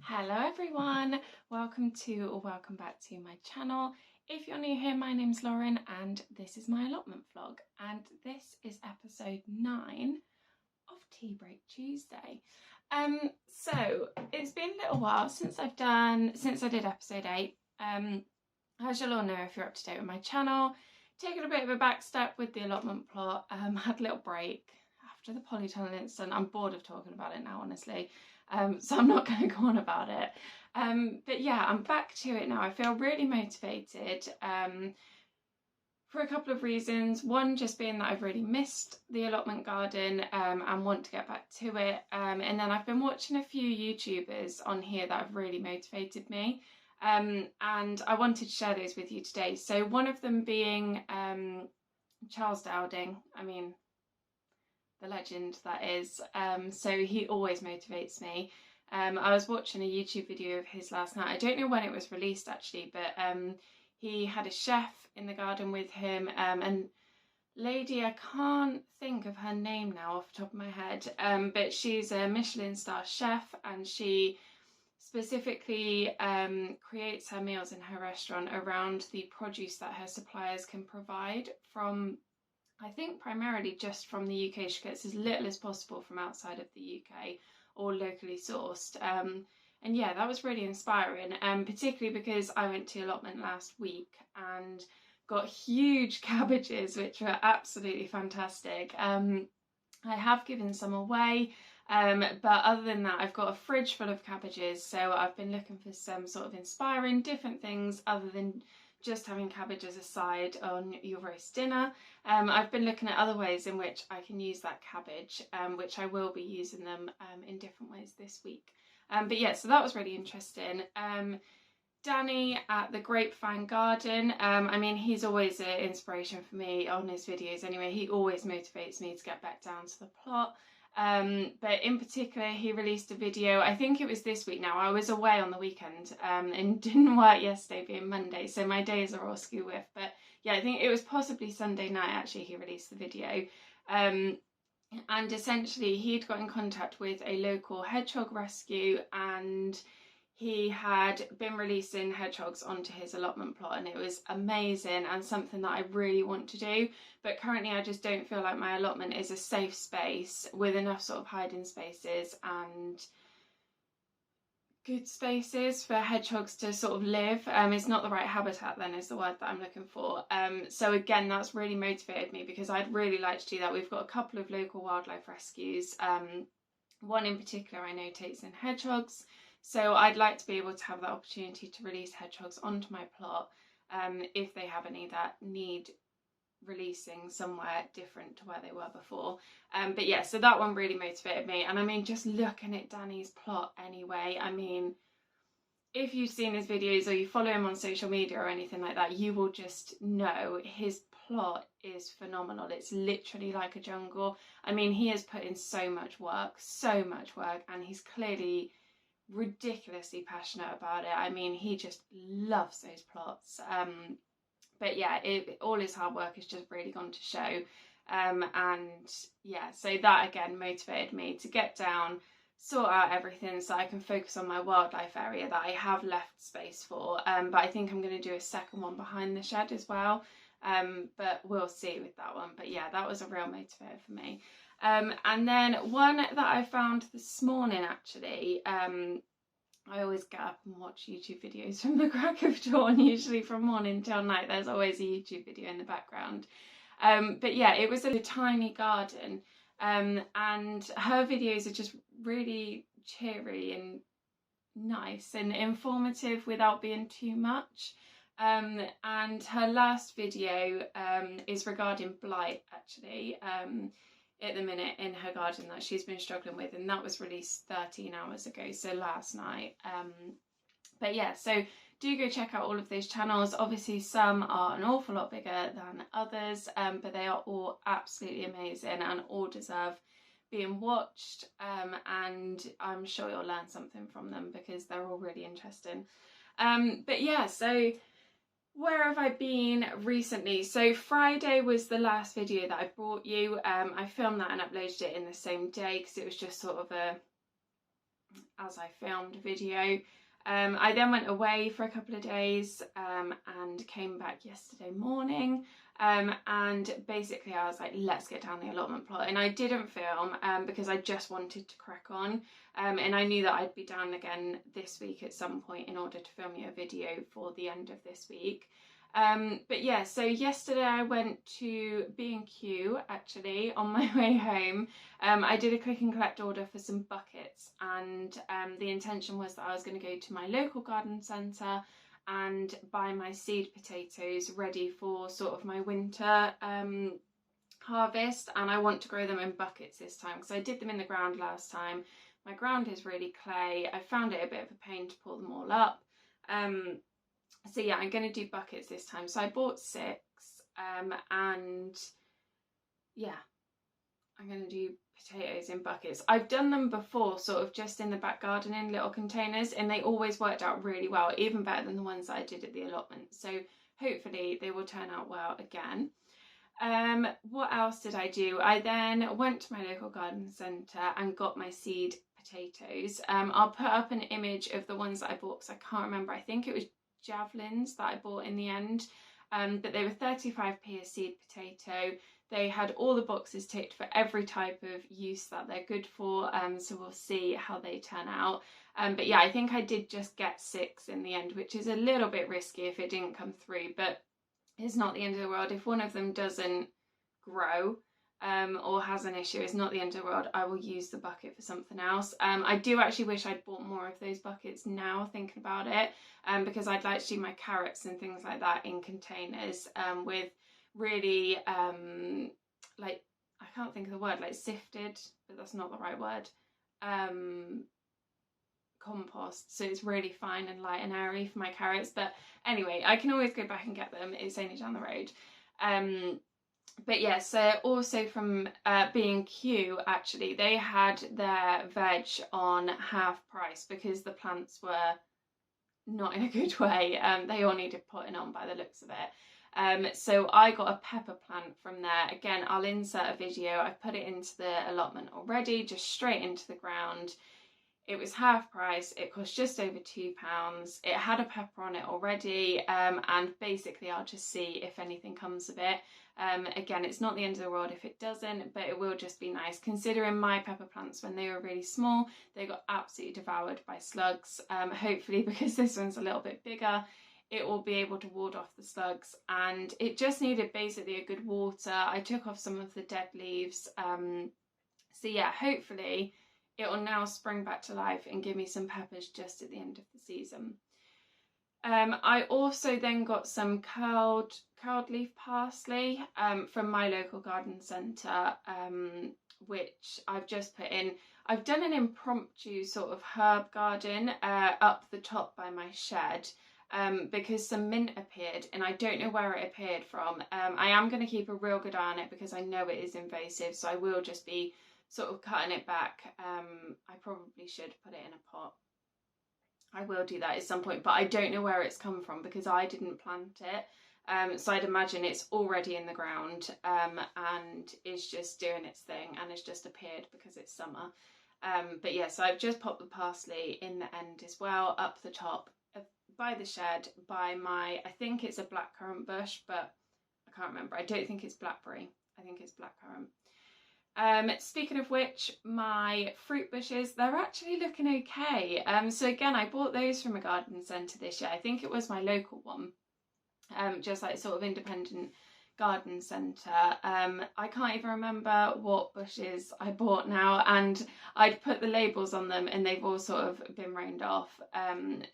Hello everyone, welcome back to my channel. If you're new here, my name's Lauren and this is my allotment vlog, and this is episode 9 of Tea Break Tuesday. So it's been a little while since I did episode 8. As you'll all know if you're up to date with my channel, taken a bit of a back step with the allotment plot, had a little break after the Polytunnel incident. I'm bored of talking about it now, honestly. So I'm not going to go on about it. But yeah, I'm back to it now. I feel really motivated for a couple of reasons. One, just being that I've really missed the allotment garden and want to get back to it. And then I've been watching a few YouTubers on here that have really motivated me. And I wanted to share those with you today. So one of them being Charles Dowding. I mean, the legend that is. So he always motivates me. I was watching a YouTube video of his last night. I don't know when it was released actually, but he had a chef in the garden with him, and lady, I can't think of her name now off the top of my head, but she's a Michelin star chef, and she specifically creates her meals in her restaurant around the produce that her suppliers can provide from, I think, primarily just from the UK. She gets as little as possible from outside of the UK or locally sourced. And yeah, that was really inspiring, particularly because I went to allotment last week and got huge cabbages, which were absolutely fantastic. I have given some away, but other than that, I've got a fridge full of cabbages, so I've been looking for some sort of inspiring different things other than just having cabbages aside on your roast dinner. I've been looking at other ways in which I can use that cabbage, which I will be using them in different ways this week. But yeah, so that was really interesting. Danny at the Grapevine Garden, I mean, he's always an inspiration for me on his videos anyway. He always motivates me to get back down to the plot. But in particular, he released a video, I think it was this week now. I was away on the weekend and didn't work yesterday being Monday, so my days are all skew with. But yeah, I think it was possibly Sunday night actually he released the video. And essentially he'd got in contact with a local hedgehog rescue, and he had been releasing hedgehogs onto his allotment plot, and it was amazing and something that I really want to do. But currently I just don't feel like my allotment is a safe space with enough sort of hiding spaces and good spaces for hedgehogs to sort of live. It's not the right habitat then is the word that I'm looking for. So again, that's really motivated me because I'd really like to do that. We've got a couple of local wildlife rescues. One in particular I know takes in hedgehogs. So I'd like to be able to have the opportunity to release hedgehogs onto my plot if they have any that need releasing somewhere different to where they were before. But yeah, so that one really motivated me. And I mean, just looking at Danny's plot anyway, I mean, if you've seen his videos or you follow him on social media or anything like that, you will just know his plot is phenomenal. It's literally like a jungle. I mean, he has put in so much work, and he's clearly ridiculously passionate about it. I mean, he just loves those plots. But yeah, all his hard work has just really gone to show. And yeah, so that again motivated me to get down, sort out everything so I can focus on my wildlife area that I have left space for. But I think I'm going to do a second one behind the shed as well. But we'll see with that one. But yeah, that was a real motivator for me. And then one that I found this morning actually, I always get up and watch YouTube videos from the crack of dawn, usually from morning till night. There's always a YouTube video in the background. But yeah, it was a tiny garden, and her videos are just really cheery and nice and informative without being too much. And her last video is regarding blight actually. At the minute in her garden that she's been struggling with, and that was released 13 hours ago, so last night. But yeah, so do go check out all of those channels. Obviously some are an awful lot bigger than others, but they are all absolutely amazing and all deserve being watched, and I'm sure you'll learn something from them because they're all really interesting. But yeah, so where have I been recently? So Friday was the last video that I brought you. I filmed that and uploaded it in the same day because it was just sort of a as I filmed a video. I then went away for a couple of days and came back yesterday morning, and basically I was like, let's get down the allotment plot, and I didn't film because I just wanted to crack on, and I knew that I'd be down again this week at some point in order to film you a video for the end of this week. But yeah, so yesterday I went to B&Q actually on my way home. I did a click and collect order for some buckets, and the intention was that I was going to go to my local garden centre and buy my seed potatoes ready for sort of my winter harvest, and I want to grow them in buckets this time because I did them in the ground last time. My ground is really clay. I found it a bit of a pain to pull them all up. So yeah, I'm going to do buckets this time. So I bought 6, and yeah, I'm going to do potatoes in buckets. I've done them before, sort of just in the back garden in little containers, and they always worked out really well, even better than the ones that I did at the allotment. So hopefully they will turn out well again. What else did I do? I then went to my local garden centre and got my seed potatoes. I'll put up an image of the ones that I bought because I can't remember. I think it was javelins that I bought in the end, but they were 35p a seed potato. They had all the boxes ticked for every type of use that they're good for, so we'll see how they turn out. But yeah, I think I did just get 6 in the end, which is a little bit risky if it didn't come through, but it's not the end of the world. If one of them doesn't grow or has an issue, it's not the end of the world. I will use the bucket for something else. I do actually wish I'd bought more of those buckets now, thinking about it, because I'd like to do my carrots and things like that in containers with really, like, I can't think of the word, like sifted, but that's not the right word, compost, so it's really fine and light and airy for my carrots. But anyway, I can always go back and get them, it's only down the road. But yeah, so also from B&Q actually, they had their veg on half price because the plants were not in a good way. They all needed putting on by the looks of it. So I got a pepper plant from there. Again, I'll insert a video. I've put it into the allotment already, just straight into the ground. It was half price, it cost just over £2. It had a pepper on it already, and basically I'll just see if anything comes of it. Again, it's not the end of the world if it doesn't, but it will just be nice. Considering my pepper plants, when they were really small, they got absolutely devoured by slugs. Hopefully, because this one's a little bit bigger, it will be able to ward off the slugs, and it just needed basically a good water. I took off some of the dead leaves. So yeah, hopefully it will now spring back to life and give me some peppers just at the end of the season. I also then got some curled leaf parsley from my local garden centre, which I've just put in. I've done an impromptu sort of herb garden up the top by my shed because some mint appeared, and I don't know where it appeared from. I am going to keep a real good eye on it because I know it is invasive, so I will just be sort of cutting it back. I probably should put it in a pot. I will do that at some point, but I don't know where it's come from because I didn't plant it. So I'd imagine it's already in the ground and it's just doing its thing, and it's just appeared because it's summer. But yeah, so I've just popped the parsley in the end as well, up the top by the shed, by my, I think it's a blackcurrant bush, but I can't remember. I don't think it's blackberry. I think it's blackcurrant. Speaking of which, my fruit bushes, they're actually looking okay. So again, I bought those from a garden centre this year. I think it was my local one, just like sort of independent garden centre. I can't even remember what bushes I bought now, and I'd put the labels on them and they've all sort of been rained off.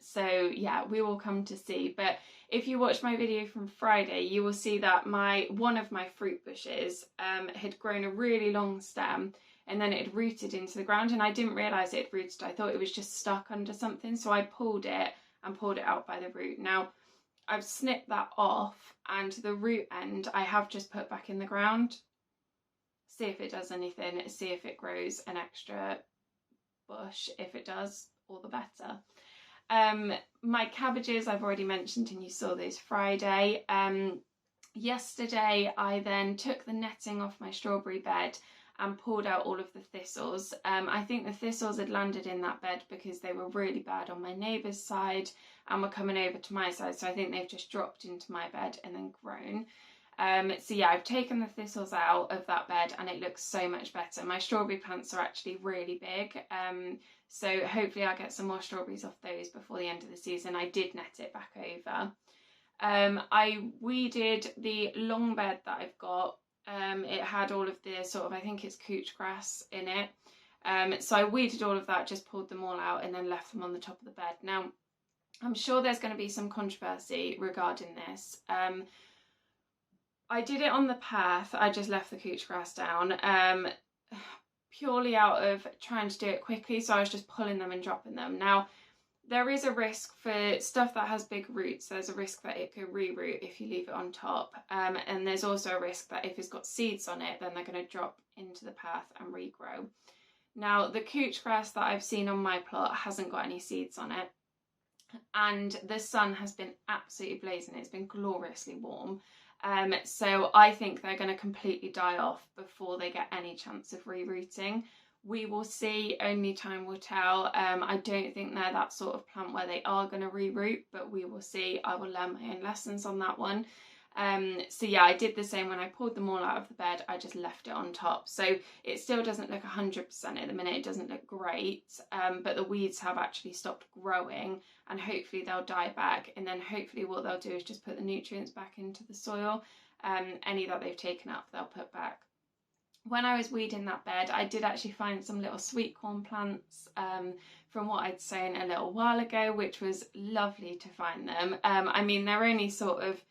So yeah, we will come to see. But if you watch my video from Friday, you will see that one of my fruit bushes had grown a really long stem, and then it had rooted into the ground, and I didn't realise it had rooted. I thought it was just stuck under something, so I pulled it out by the root. Now I've snipped that off, and the root end I have just put back in the ground. See if it does anything, see if it grows an extra bush. If it does, all the better. My cabbages I've already mentioned, and you saw those Friday. Yesterday I then took the netting off my strawberry bed and pulled out all of the thistles. I think the thistles had landed in that bed because they were really bad on my neighbour's side and were coming over to my side, so I think they've just dropped into my bed and then grown. So yeah, I've taken the thistles out of that bed and it looks so much better. My strawberry plants are actually really big, so hopefully I'll get some more strawberries off those before the end of the season. I did net it back over. I weeded the long bed that I've got. It had all of the sort of, I think it's couch grass in it. So I weeded all of that, just pulled them all out and then left them on the top of the bed. Now, I'm sure there's going to be some controversy regarding this. I did it on the path, I just left the couch grass down, purely out of trying to do it quickly, so I was just pulling them and dropping them. Now, there is a risk for stuff that has big roots, there's a risk that it could reroot if you leave it on top, and there's also a risk that if it's got seeds on it, then they're going to drop into the path and regrow. Now, the couch grass that I've seen on my plot hasn't got any seeds on it, and the sun has been absolutely blazing, it's been gloriously warm. So I think they're going to completely die off before they get any chance of rerouting. We will see, only time will tell. I don't think they're that sort of plant where they are going to reroot, but we will see. I will learn my own lessons on that one. So yeah, I did the same when I pulled them all out of the bed, I just left it on top. So it still doesn't look 100% at the minute, it doesn't look great, but the weeds have actually stopped growing and hopefully they'll die back, and then hopefully what they'll do is just put the nutrients back into the soil. Any that they've taken up, they'll put back. When I was weeding that bed, I did actually find some little sweet corn plants from what I'd sown a little while ago, which was lovely to find them. I mean, they're only sort of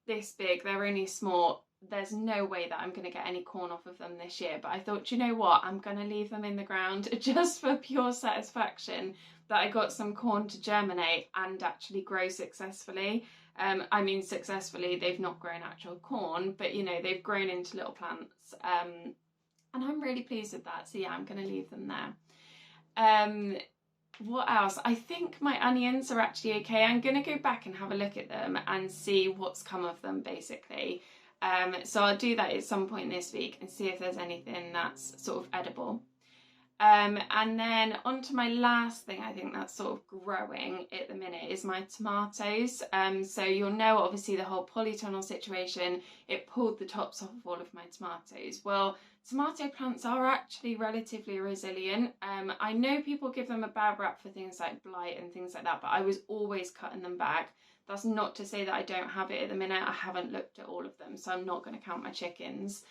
this big, they're only small. There's no way that I'm going to get any corn off of them this year, but I thought, you know what, I'm going to leave them in the ground just for pure satisfaction that I got some corn to germinate and actually grow successfully. I mean, successfully, they've not grown actual corn, but you know, they've grown into little plants, and I'm really pleased with that. So yeah, I'm going to leave them there. What else? I think my onions are actually okay. I'm going to go back and have a look at them and see what's come of them, basically. So I'll do that at some point this week and see if there's anything that's sort of edible. And then on to my last thing, I think that's sort of growing at the minute, is my tomatoes. So you'll know, obviously, the whole polytunnel situation, it pulled the tops off of all of my tomatoes. Well, tomato plants are actually relatively resilient. I know people give them a bad rap for things like blight and things like that, but I was always cutting them back. That's not to say that I don't have it at the minute. I haven't looked at all of them, so I'm not going to count my chickens.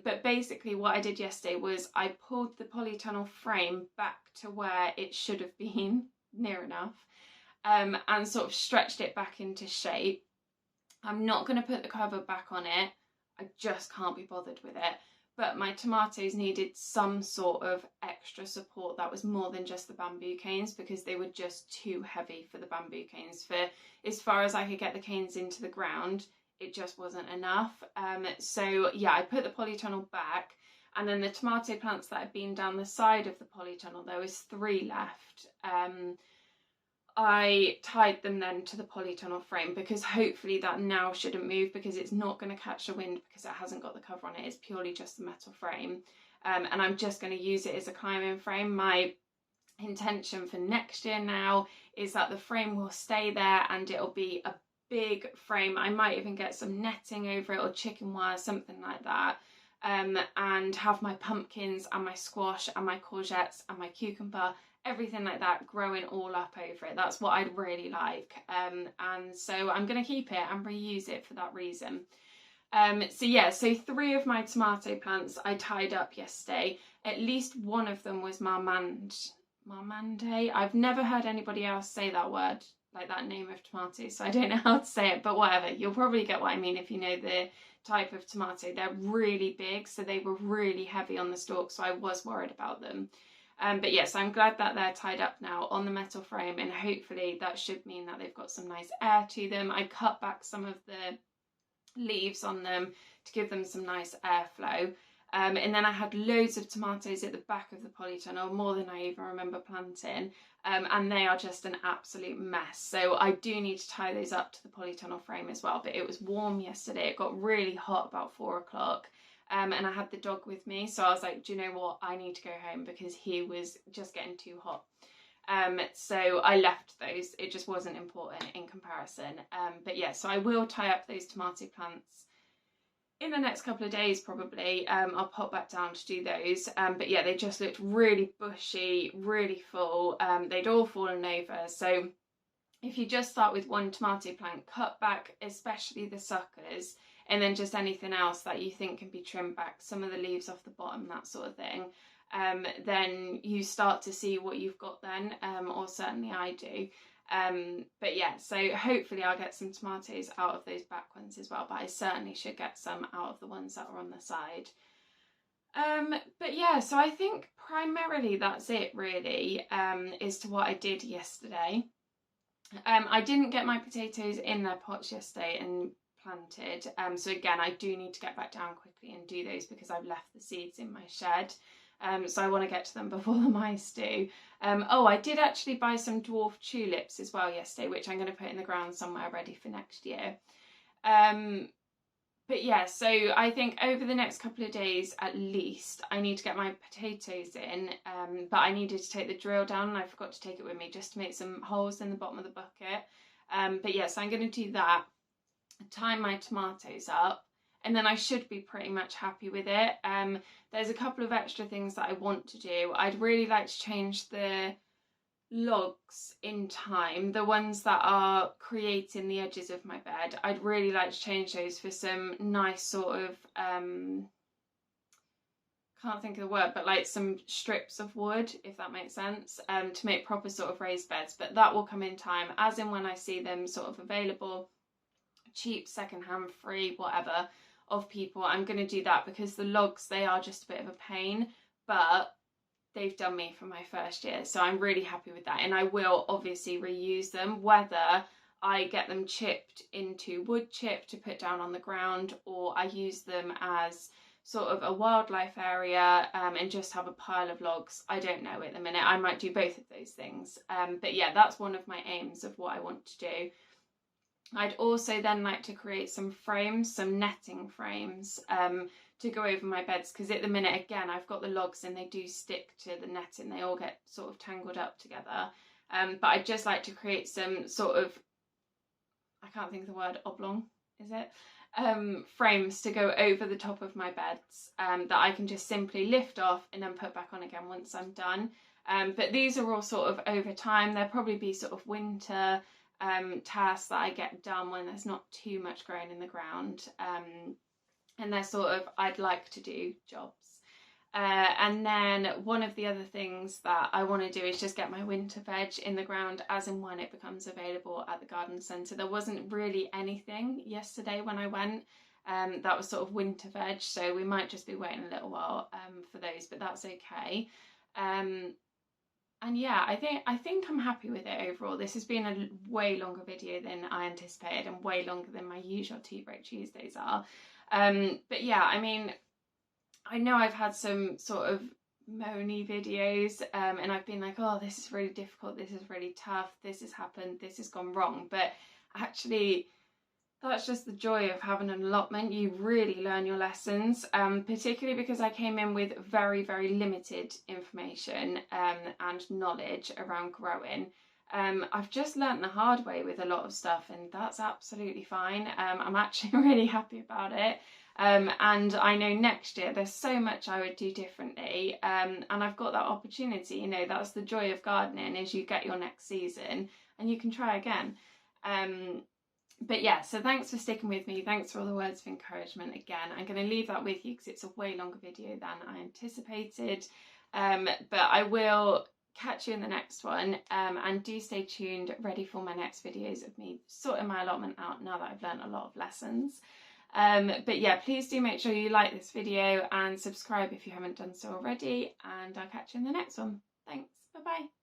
But basically what I did yesterday was I pulled the polytunnel frame back to where it should have been, near enough, and sort of stretched it back into shape. I'm not going to put the cover back on it. I just can't be bothered with it. But my tomatoes needed some sort of extra support that was more than just the bamboo canes, because they were just too heavy for the bamboo canes. For as far as I could get the canes into the ground, it just wasn't enough. So yeah, I put the polytunnel back, and then the tomato plants that had been down the side of the polytunnel, there was 3 left. I tied them then to the polytunnel frame, because hopefully that now shouldn't move, because it's not going to catch the wind because it hasn't got the cover on it. It's purely just the metal frame. And I'm just going to use it as a climbing frame. My intention for next year now is that the frame will stay there and it'll be a big frame. I might even get some netting over it or chicken wire, something like that, and have my pumpkins and my squash and my courgettes and my cucumber, everything like that, growing all up over it. That's what I'd really like, and so I'm going to keep it and reuse it for that reason. So yeah, so 3 of my tomato plants I tied up yesterday. At least one of them was marmande. I've never heard anybody else say that word, like that name of tomato, so I don't know how to say it, but whatever, you'll probably get what I mean if you know the type of tomato. They're really big, so they were really heavy on the stalk, so I was worried about them. But yes, I'm glad that they're tied up now on the metal frame, and hopefully that should mean that they've got some nice air to them. I cut back some of the leaves on them to give them some nice airflow. And then I had loads of tomatoes at the back of the polytunnel, more than I even remember planting, and they are just an absolute mess. So I do need to tie those up to the polytunnel frame as well. But it was warm yesterday, it got really hot about 4 o'clock, and I had the dog with me, so I was like, do you know what, I need to go home because he was just getting too hot. So I left those. It just wasn't important in comparison. But yeah, so I will tie up those tomato plants in the next couple of days probably. I'll pop back down to do those. But yeah, they just looked really bushy, really full. They'd all fallen over. So if you just start with one tomato plant, cut back especially the suckers, and then just anything else that you think can be trimmed back, some of the leaves off the bottom, that sort of thing. Then you start to see what you've got then, or certainly I do. But yeah, so hopefully I'll get some tomatoes out of those back ones as well, but I certainly should get some out of the ones that are on the side. But yeah, so I think primarily that's it really, as to what I did yesterday. I didn't get my potatoes in their pots yesterday and planted, so again I do need to get back down quickly and do those because I've left the seeds in my shed. So I want to get to them before the mice do. Oh, I did actually buy some dwarf tulips as well yesterday, which I'm going to put in the ground somewhere ready for next year. But yeah, so I think over the next couple of days at least, I need to get my potatoes in, but I needed to take the drill down and I forgot to take it with me just to make some holes in the bottom of the bucket. But yeah, so I'm going to do that, tie my tomatoes up, and then I should be pretty much happy with it. There's a couple of extra things that I want to do. I'd really like to change the logs in time, the ones that are creating the edges of my bed. I'd really like to change those for some nice sort of, can't think of the word, but like some strips of wood, if that makes sense, to make proper sort of raised beds. But that will come in time, as in when I see them sort of available, cheap, secondhand, free, whatever, of people. I'm going to do that because the logs, they are just a bit of a pain, but they've done me for my first year, so I'm really happy with that. And I will obviously reuse them, whether I get them chipped into wood chip to put down on the ground, or I use them as sort of a wildlife area, and just have a pile of logs. I don't know at the minute. I might do both of those things. But yeah, that's one of my aims of what I want to do. I'd also then like to create some frames, some netting frames, to go over my beds, because at the minute, again, I've got the logs and they do stick to the netting. They all get sort of tangled up together. But I'd just like to create some sort of, I can't think of the word, oblong, is it? Frames to go over the top of my beds, that I can just simply lift off and then put back on again once I'm done. But these are all sort of over time. There'll probably be sort of winter tasks that I get done when there's not too much growing in the ground, and they're sort of I'd like to do jobs. And then one of the other things that I want to do is just get my winter veg in the ground as and when it becomes available at the garden centre. There wasn't really anything yesterday when I went that was sort of winter veg, so we might just be waiting a little while for those, but that's okay. And yeah, I think I'm happy with it overall. This has been a way longer video than I anticipated, and way longer than my usual Tea Break Tuesdays are. But yeah, I mean, I know I've had some sort of moany videos, and I've been like, oh, this is really difficult, this is really tough, this has happened, this has gone wrong. But actually, that's just the joy of having an allotment. You really learn your lessons, particularly because I came in with very, very limited information and knowledge around growing. I've just learnt the hard way with a lot of stuff, and that's absolutely fine. I'm actually really happy about it. And I know next year there's so much I would do differently, and I've got that opportunity. You know, that's the joy of gardening, is you get your next season and you can try again. But yeah, so thanks for sticking with me. Thanks for all the words of encouragement again. I'm going to leave that with you because it's a way longer video than I anticipated. But I will catch you in the next one, and do stay tuned, ready for my next videos of me sorting my allotment out now that I've learned a lot of lessons. But yeah, please do make sure you like this video and subscribe if you haven't done so already, and I'll catch you in the next one. Thanks, bye bye.